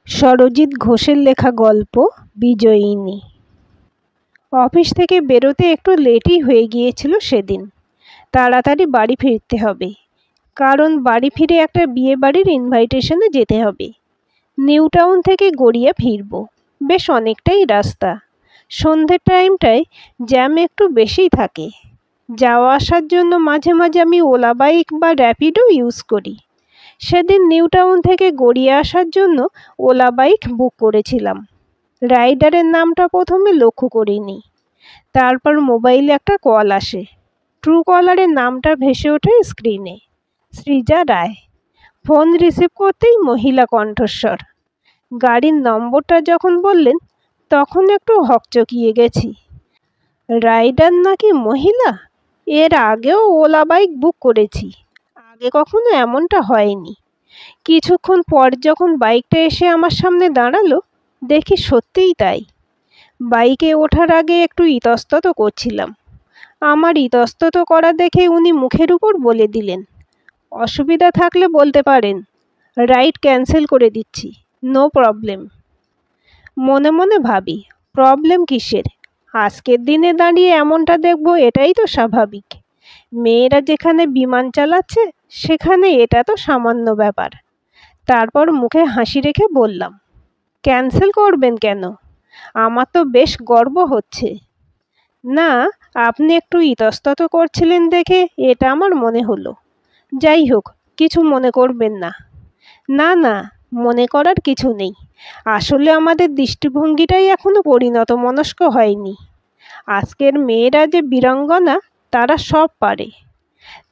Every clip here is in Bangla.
সরজিৎ ঘোষের লেখা গল্প বিজয়িনী। অফিস থেকে বেরোতে একটু লেটই হয়ে গিয়েছিল সেদিন। তাড়াতাড়ি বাড়ি ফিরতে হবে, কারণ বাড়ি ফিরে একটা বিয়ে বাড়ির ইনভাইটেশনে যেতে হবে। নিউ টাউন থেকে গড়িয়া ফিরব, বেশ অনেকটাই রাস্তা। সন্ধ্যের টাইমটায় জ্যাম একটু বেশিই থাকে। যাওয়া আসার জন্য মাঝে মাঝে আমি ওলা বাইক বা র্যাপিডো ইউজ করি। সেদিন নিউ টাউন থেকে গড়িয়ে আসার জন্য ওলা বাইক বুক করেছিলাম। রাইডারের নামটা প্রথমে লক্ষ্য করিনি। তারপর মোবাইলে একটা কল আসে। ট্রু কলারের নামটা ভেসে ওঠে স্ক্রিনে, সৃজা রায়। ফোন রিসিভ করতেই মহিলা কণ্ঠস্বর। গাড়ির নম্বরটা যখন বললেন তখন একটু হকচকিয়ে গেছি। রাইডার নাকি মহিলা! এর আগেও ওলা বাইক বুক করেছি, আগে কখনো এমনটা হয়নি। কিছুক্ষণ পর যখন বাইকটা এসে আমার সামনে দাঁড়ালো, দেখি সত্যিই তাই। বাইকে ওঠার আগে একটু ইতস্তত করছিলাম। আমার ইতস্তত করা দেখে উনি মুখের উপর বলে দিলেন, অসুবিধা থাকলে বলতে পারেন, রাইড ক্যান্সেল করে দিচ্ছি, নো প্রবলেম। মনে মনে ভাবি, প্রবলেম কিসের? আজকের দিনে দাঁড়িয়ে এমনটা দেখবো এটাই তো স্বাভাবিক। মেয়েরা যেখানে বিমান চালাচ্ছে সেখানে এটা তো সামান্য ব্যাপার। তারপর মুখে হাসি রেখে বললাম, ক্যান্সেল করবেন কেন? আমার তো বেশ গর্ব হচ্ছে। না, আপনি একটু ইতস্তত করছিলেন দেখে এটা আমার মনে হলো। যাই হোক, কিছু মনে করবেন না। না না, মনে করার কিছু নেই। আসলে আমাদের দৃষ্টিভঙ্গিটাই এখনো পরিণত মনস্ক হয়নি। আজকের মেয়েরা যে বীরাঙ্গনা, তারা সব পারে।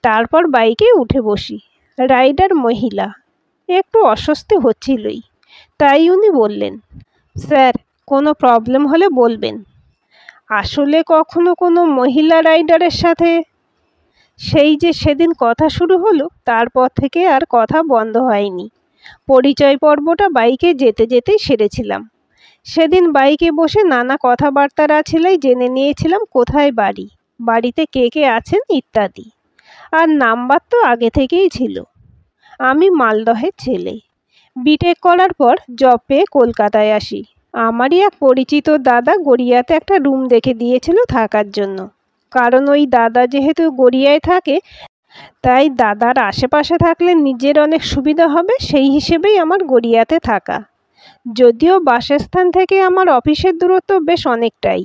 তারপর বাইকে উঠে বসি। রাইডার মহিলা। একটু অস্বস্তি হচ্ছিলই, তাই উনি বললেন, স্যার, কোনো প্রবলেম হলে বলবেন। আসলে কখনো কোনো মহিলা রাইডারের সাথে সেই যে সেদিন কথা শুরু হলো, তারপর থেকে আর কথা বন্ধ হয়নি। পরিচয় পর্বটা বাইকে যেতে যেতেই সেরেছিলাম। সেদিন বাইকে বসে নানা কথাবার্তার আছিলাই জেনে নিয়েছিলাম কোথায় বাড়ি, বাড়িতে কে কে আছেন ইত্যাদি। আর নাম্বার তো আগে থেকেই ছিল। আমি মালদহের ছেলে। বিটেক করার পর জব পেয়ে কলকাতায় আসি। আমারই এক পরিচিত দাদা গড়িয়াতে একটা রুম দেখে দিয়েছিল থাকার জন্য। কারণ ওই দাদা যেহেতু গড়িয়ায় থাকে, তাই দাদার আশেপাশে থাকলে নিজের অনেক সুবিধা হবে, সেই হিসেবেই আমার গড়িয়াতে থাকা। যদিও বাসস্থান থেকে আমার অফিসের দূরত্ব বেশ অনেকটাই।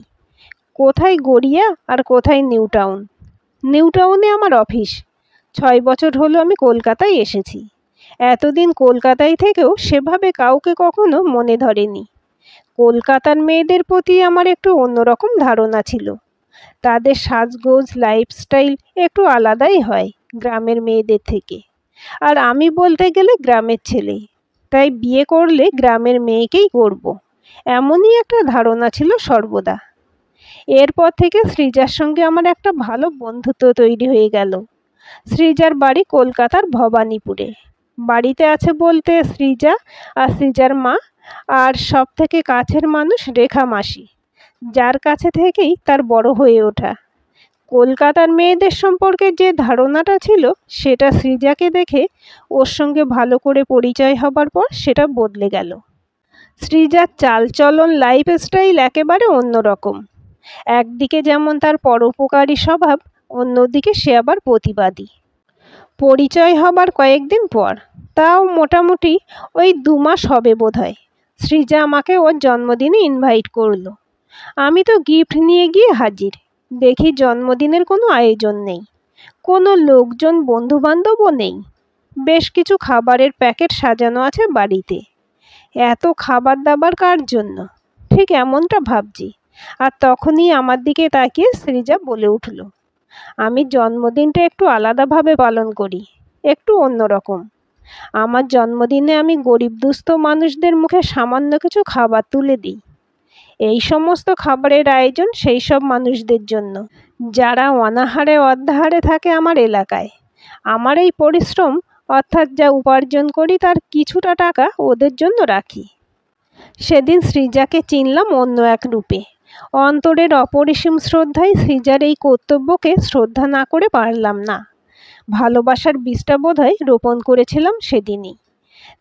কোথায় গড়িয়া আর কোথায় নিউ টাউন। নিউ টাউনে আমার অফিস। 6 বছর হলো আমি কলকাতায় এসেছি। এতদিন কলকাতায় থেকেও সেভাবে কাউকে কখনো মনে ধরেনি। কলকাতার মেয়েদের প্রতি আমার একটু অন্যরকম ধারণা ছিল। তাদের সাজগোজ, লাইফস্টাইল একটু আলাদাই হয় গ্রামের মেয়েদের থেকে। আর আমি বলতে গেলে গ্রামের ছেলে, তাই বিয়ে করলে গ্রামের মেয়েকেই করব, এমনই একটা ধারণা ছিল সর্বদা। এরপর থেকে সৃজার সঙ্গে আমার একটা ভালো বন্ধুত্ব তৈরি হয়ে গেল। সৃজার বাড়ি কলকাতার ভবানীপুরে। বাড়িতে আছে বলতে সৃজা আর সৃজার মা, আর সব থেকে কাছের মানুষ রেখা মাসি, যার কাছে থেকেই তার বড় হয়ে ওঠা। কলকাতার মেয়েদের সম্পর্কে যে ধারণাটা ছিল সেটা সৃজাকে দেখে, ওর সঙ্গে ভালো করে পরিচয় হবার পর সেটা বদলে গেল। সৃজার চালচলন, লাইফস্টাইল একেবারে অন্যরকম। একদিকে যেমন তার পরোপকারী স্বভাব, অন্যদিকে সে আবার প্রতিবাদী। পরিচয় হবার কয়েকদিন পর, তাও মোটামুটি ওই 2 মাস হবে বোধহয়, সৃজা আমাকে ওর জন্মদিনে ইনভাইট করলো। আমি তো গিফট নিয়ে গিয়ে হাজির। দেখি জন্মদিনের কোনো আয়োজন নেই, কোনো লোকজন বন্ধুবান্ধবও নেই। বেশ কিছু খাবারের প্যাকেট সাজানো আছে বাড়িতে। এত খাবার দাবার কার জন্য, ঠিক এমনটা ভাবছি। আর তখনই আমার দিকে তাকিয়ে সৃজা বলে উঠল, আমি জন্মদিনটা একটু আলাদাভাবে পালন করি, একটু অন্যরকম। আমার জন্মদিনে আমি গরিব দুস্থ মানুষদের মুখে সামান্য কিছু খাবার তুলে দিই। এই সমস্ত খাবারের আয়োজন সেই সব মানুষদের জন্য যারা অনাহারে অর্ধাহারে থাকে আমার এলাকায়। আমার এই পরিশ্রম, অর্থাৎ যা উপার্জন করি তার কিছুটা টাকা ওদের জন্য রাখি। সেদিন সৃজাকে চিনলাম অন্য এক রূপে। অন্তরের অপরিসীম শ্রদ্ধায় সৃজার এই কর্তব্যকে শ্রদ্ধা না করে পারলাম না। ভালোবাসার বীজটা বোধহয় রোপণ করেছিলাম সেদিনই।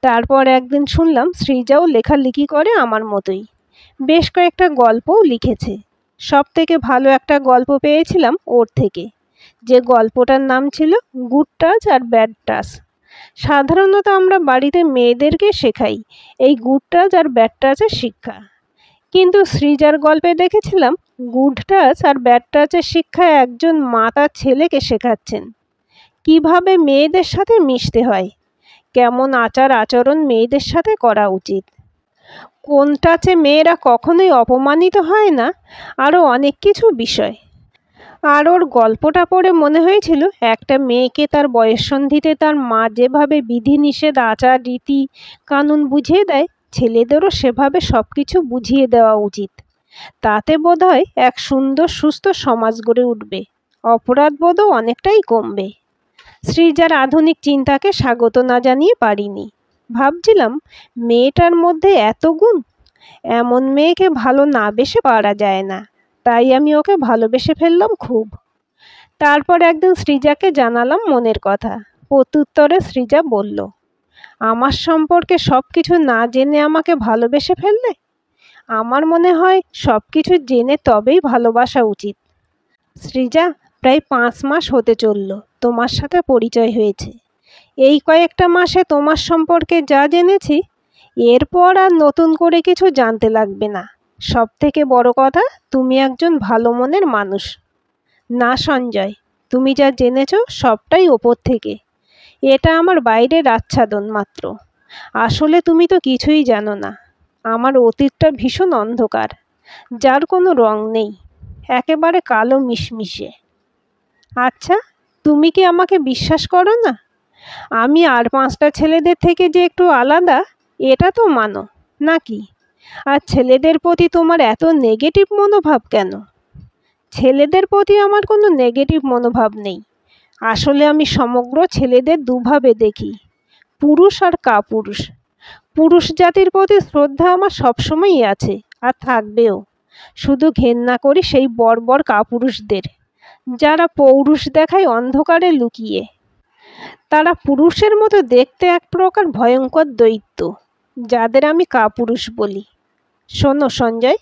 তারপর একদিন শুনলাম সৃজাও লেখালেখি করে আমার মতোই, বেশ কয়েকটা গল্পও লিখেছে। সব থেকে ভালো একটা গল্প পেয়েছিলাম ওর থেকে, যে গল্পটার নাম ছিল গুড টাচ আর ব্যাড টাচ। সাধারণত আমরা বাড়িতে মেয়েদেরকে শেখাই এই গুড টাচ আর ব্যাড টাচের শিক্ষা, কিন্তু সৃজার গল্পে দেখেছিলাম গুড টাচ আর ব্যাড টাচের শিক্ষা একজন মা তার ছেলেকে শেখাচ্ছেন কিভাবে মেয়েদের সাথে মিশতে হয়, কেমন আচার আচরণ মেয়েদের সাথে করা উচিত, কোন টাচে মেয়েরা কখনোই অপমানিত হয় না, আরও অনেক কিছু বিষয়। আর ওর গল্পটা পড়ে মনে হয়েছিল একটা মেয়েকে তার বয়ঃসন্ধিতে তার মা যেভাবে বিধিনিষেধ আচার রীতি কানুন বুঝিয়ে দেয়, ছেলেদেরও সেভাবে সব কিছু বুঝিয়ে দেওয়া উচিত। তাতে বোধহয় এক সুন্দর সুস্থ সমাজ গড়ে উঠবে, অপরাধবোধও অনেকটাই কমবে। সৃজার আধুনিক চিন্তাকে স্বাগত না জানিয়ে পারিনি। ভাবছিলাম মেয়েটার মধ্যে এত গুণ, এমন মেয়েকে ভালো না বেসে পারা যায় না, তাই আমি ওকে ভালোবেসে ফেললাম খুব। তারপর একদিন সৃজাকে জানালাম মনের কথা। প্রত্যুত্তরে সৃজা বলল, আমার সম্পর্কে সব কিছু না জেনে আমাকে ভালোবেসে ফেললে? আমার মনে হয় সব কিছু জেনে তবেই ভালোবাসা উচিত। সৃজা, প্রায় 5 মাস হতে চলল তোমার সাথে পরিচয় হয়েছে। এই কয়েকটা মাসে তোমার সম্পর্কে যা জেনেছি, এরপর আর নতুন করে কিছু জানতে লাগবে না। সব থেকে বড় কথা, তুমি একজন ভালো মনের মানুষ। না সঞ্জয়, তুমি যা জেনেছ সবটাই ওপর থেকে, এটা আমার বাইরের আচ্ছাদন মাত্র। আসলে তুমি তো কিছুই জানো না। আমার অতীতটা ভীষণ অন্ধকার, যার কোনো রং নেই, একেবারে কালো মিশমিশে। আচ্ছা, তুমি কি আমাকে বিশ্বাস করো না? আমি আর 5টা ছেলেদের থেকে যে একটু আলাদা, এটা তো মানো নাকি? আর ছেলেদের প্রতি তোমার এত নেগেটিভ মনোভাব কেন? ছেলেদের প্রতি আমার কোনো নেগেটিভ মনোভাব নেই। আসলে আমি সমগ্র ছেলেদের দুভাবে দেখি, পুরুষ আর কাপুরুষ। পুরুষ জাতির প্রতি শ্রদ্ধা আমার সবসময়ই আছে, আর থাকবেও। শুধু ঘেন্না করি সেই বর্বর কাপুরুষদের, যারা পৌরুষ দেখায় অন্ধকারে লুকিয়ে। তারা পুরুষের মতো দেখতে এক প্রকার ভয়ঙ্কর দৈত্য, যাদের আমি কাপুরুষ বলি। শোনো সঞ্জয়,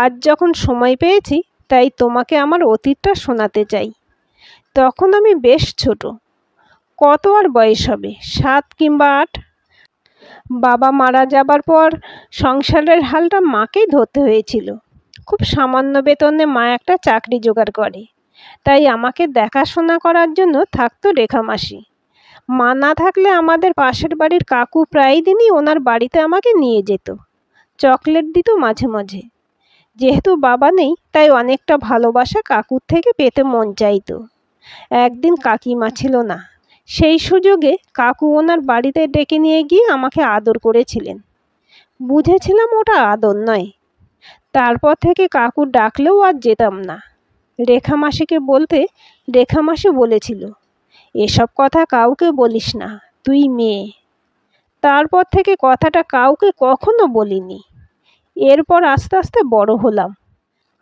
আজ যখন সময় পেয়েছি, তাই তোমাকে আমার অতীতটা শোনাতে চাই। তখন আমি বেশ ছোট, কত আর বয়স হবে, 7 কিংবা 8। বাবা মারা যাবার পর সংসারের হালটা মাকেই ধরতে হয়েছিল। খুব সামান্য বেতনে মা একটা চাকরি জোগাড় করে, তাই আমাকে দেখাশোনা করার জন্য থাকতো রেখা মাসি। মা না থাকলে আমাদের পাশের বাড়ির কাকু প্রায় দিনই ওনার বাড়িতে আমাকে নিয়ে যেত, চকলেট দিত মাঝে মাঝে। যেহেতু বাবা নেই, তাই অনেকটা ভালোবাসা কাকুর থেকে পেতে মন চাইতো। একদিন কাকিমা ছিল না, সেই সুযোগে কাকু ওনার বাড়িতে ডেকে নিয়ে গিয়ে আমাকে আদর করেছিলেন। বুঝেছিলাম ওটা আদর নয়। তারপর থেকে কাকু ডাকলেও আর যেতাম না। রেখা মাসিকে বলতে রেখা মাসি বলেছিল, এসব কথা কাউকে বলিস না, তুই মেয়ে। তারপর থেকে কথাটা কাউকে কখনো বলিনি। এরপর আস্তে আস্তে বড় হলাম।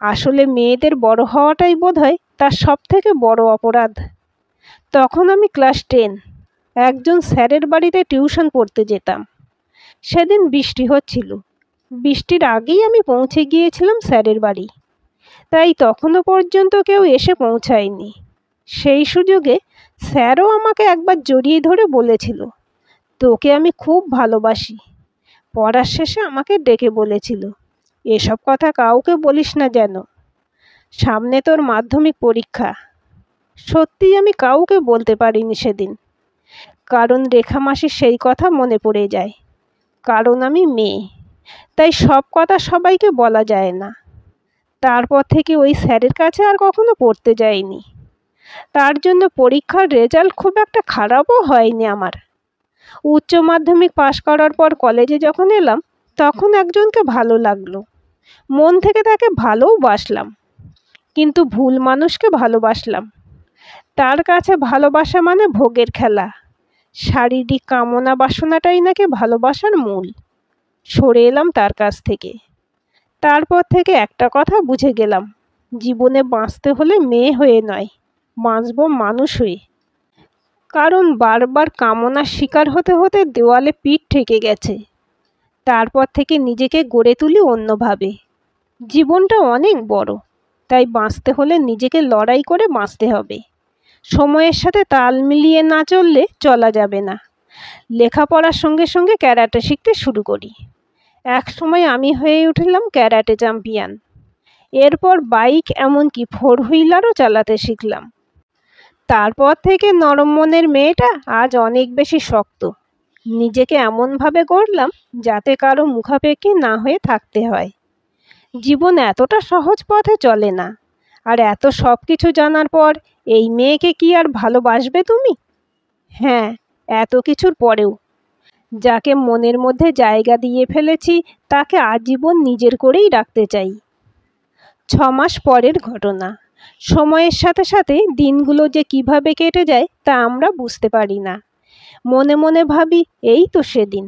আসলে মেয়েদের বড় হওয়াটাই বোধহয় তার সব থেকে বড় অপরাধ। তখন আমি ক্লাস 10, একজন স্যারের বাড়িতে টিউশন পড়তে যেতাম। সেদিন বৃষ্টি হচ্ছিল। বৃষ্টির আগেই আমি পৌঁছে গিয়েছিলাম স্যারের বাড়ি, তাই তখনও পর্যন্ত কেউ এসে পৌঁছায়নি। সেই সুযোগে স্যারও আমাকে একবার জড়িয়ে ধরে বলেছিল, তোকে আমি খুব ভালোবাসি। পড়ার শেষে আমাকে ডেকে বলেছিল, এসব কথা কাউকে বলিস না যেন, সামনে তোর মাধ্যমিক পরীক্ষা। সত্যিই আমি কাউকে বলতে পারিনি সেদিন, কারণ রেখা মাসির সেই কথা মনে পড়ে যায়। কারণ আমি মেয়ে, তাই সব কথা সবাইকে বলা যায় না। তারপর থেকে ওই স্যারের কাছে আর কখনো পড়তে যাইনি। তার জন্য পরীক্ষার রেজাল্ট খুব একটা খারাপও হয়নি আমার। উচ্চ মাধ্যমিক পাশ করার পর কলেজে যখন এলাম, তখন একজনকে ভালো লাগলো। মন থেকে তাকে ভালোবাসলাম, কিন্তু ভুল মানুষকে ভালোবাসলাম। তার কাছে ভালোবাসা মানে ভোগের খেলা, শারীরিক কামনা বাসনাটাই নাকি ভালোবাসার মূল। সরে এলাম তার কাছ থেকে। তারপর থেকে একটা কথা বুঝে গেলাম, জীবনে বাঁচতে হলে মেয়ে হয়ে নয়, বাঁচব মানুষ হয়ে। কারণ বারবার কামনার শিকার হতে হতে দেওয়ালে পিঠ ঠেকে গেছে। তারপর থেকে নিজেকে গড়ে তুলি অন্যভাবে। জীবনটা অনেক বড়, তাই বাঁচতে হলে নিজেকে লড়াই করে বাঁচতে হবে। সময়ের সাথে তাল মিলিয়ে না চললে চলা যাবে না। লেখাপড়ার সঙ্গে সঙ্গে ক্যারাটে শিখতে শুরু করি। এক সময় আমি হয়ে উঠলাম ক্যারাটে চ্যাম্পিয়ন। এরপর বাইক এমনকি 4 হুইলারও চালাতে শিখলাম। তারপর থেকে নরম মনের মেয়েটা আজ অনেক বেশি শক্ত। নিজেকে এমনভাবে গড়লাম যাতে কারো মুখাপেক্ষী না হয়ে থাকতে হয়। জীবন এতটা সহজ পথে চলে না। আর এত সব কিছু জানার পর এই মেয়েকে কি আর ভালোবাসবে তুমি? হ্যাঁ, এত কিছুর পরেও যাকে মনের মধ্যে জায়গা দিয়ে ফেলেছি তাকে আজীবন নিজের করেই রাখতে চাই। 6 মাস পরের ঘটনা। সময়ের সাথে সাথে দিনগুলো যে কিভাবে কেটে যায় তা আমরা বুঝতে পারি না। মনে মনে ভাবি এই তো সেদিন।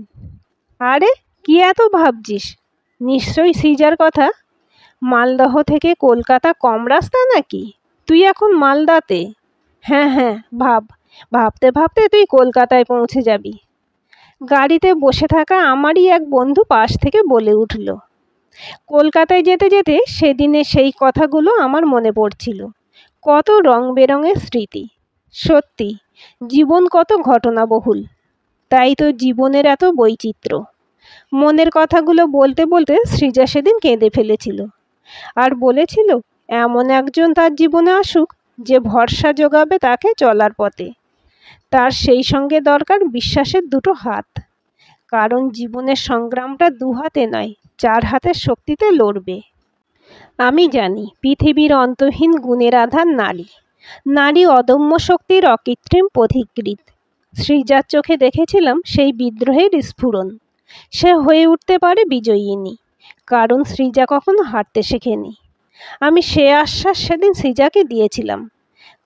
আরে কি এত ভাবছিস? নিশ্চয়ই সৃজার কথা। মালদহ থেকে কলকাতা কম রাস্তা নাকি? তুই এখন মালদাতে? হ্যাঁ হ্যাঁ, ভাবতে ভাবতে তুই কলকাতায় পৌঁছে যাবি। গাড়িতে বসে থাকা আমারই এক বন্ধু পাশ থেকে বলে উঠল। কলকাতায় যেতে যেতে সেদিনে সেই কথাগুলো আমার মনে পড়ছিল। কত রং বেরঙের স্মৃতি। সত্যি, জীবন কত ঘটনাবহুল। তাই তো জীবনের এত বৈচিত্র্য। মনের কথাগুলো বলতে বলতে সৃজা সেদিন কেঁদে ফেলেছিল আর বলেছিল এমন একজন তার জীবনে আসুক যে ভরসা যোগাবে তাকে চলার পথে। তার সেই সঙ্গে দরকার বিশ্বাসের 2টো হাত। কারণ জীবনের সংগ্রামটা 2 হাতে নয়, 4 হাতের শক্তিতে লড়বে। আমি জানি পৃথিবীর অন্তহীন গুণের আধার নারী। নারী অদম্য শক্তির অকৃত্রিম পথিকৃৎ। সৃজার চোখে দেখেছিলাম সেই বিদ্রোহের স্ফুরণ। সে হয়ে উঠতে পারে বিজয়িনী, কারণ সৃজা কখনো হারতে শেখেনি। আমি সে আশ্বাস সেদিন সৃজাকে দিয়েছিলাম,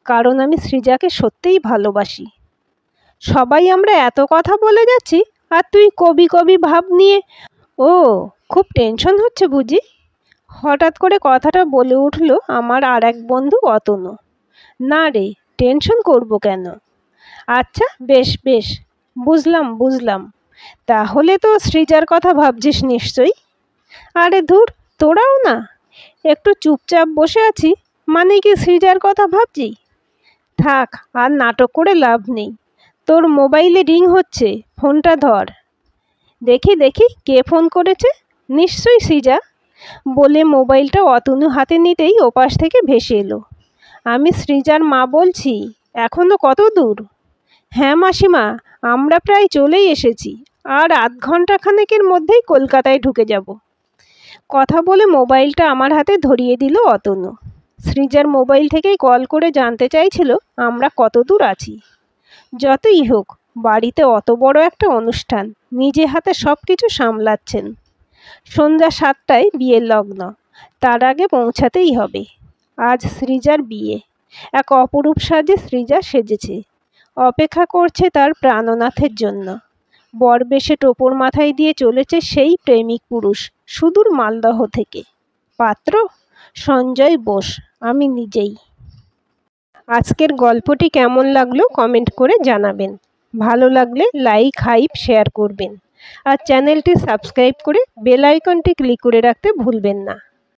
কারণ আমি সৃজাকে সত্যিই ভালোবাসি। সবাই আমরা এত কথা বলে যাচ্ছি আর তুই কবি কবি ভাব নিয়ে। ও, খুব টেনশন হচ্ছে বুঝি? হঠাৎ করে কথাটা বলে উঠল আমার আর এক বন্ধু অতনু। না রে, টেনশন করব কেন? আচ্ছা বেশ বেশ, বুঝলাম। তাহলে তো সৃজার কথা ভাবছিস নিশ্চয়ই। আরে ধুর, তোরাও না। একটু চুপচাপ বসে আছি মানে কি সৃজার কথা ভাবছি? থাক, আর নাটক করে লাভ নেই। তোর মোবাইলে রিং হচ্ছে, ফোনটা ধর। দেখি কে ফোন করেছে। নিশ্চয়ই সৃজা। বলে মোবাইলটা অতনু হাতে নিতেই ওপাশ থেকে ভেসে এলো। আমি সৃজার মা বলছি। এখনো কত দূর? হ্যাঁ মাসিমা, আমরা প্রায় চলেই এসেছি। আর আধ ঘন্টা খানেকের মধ্যেই কলকাতায় ঢুকে যাব। কথা বলে মোবাইলটা আমার হাতে ধরিয়ে দিল অতনু। সৃজার মোবাইল থেকেই কল করে জানতে চাইছিল আমরা কত দূর আছি। যতই হোক, বাড়িতে অত বড় একটা অনুষ্ঠান, নিজে হাতে সব কিছু সামলাচ্ছেন। সন্ধ্যা 7টায় বিয়ের লগ্ন, তার আগে পৌঁছাতেই হবে। আজ সৃজার বিয়ে। এক অপরূপ সাজে সৃজা সেজেছে, অপেক্ষা করছে তার প্রাণনাথের জন্য। বরবেশে টোপর মাথায় দিয়ে চলেছে সেই প্রেমিক পুরুষ সুদূর মালদহ থেকে। পাত্র সঞ্জয় বোস, আমি নিজেই। আজকের গল্পটি কেমন লাগলো কমেন্ট করে জানাবেন। ভালো লাগলে লাইক, হাইপ, শেয়ার করবেন। আর চ্যানেলটি সাবস্ক্রাইব করে বেল আইকনটি ক্লিক করে রাখতে ভুলবেন না।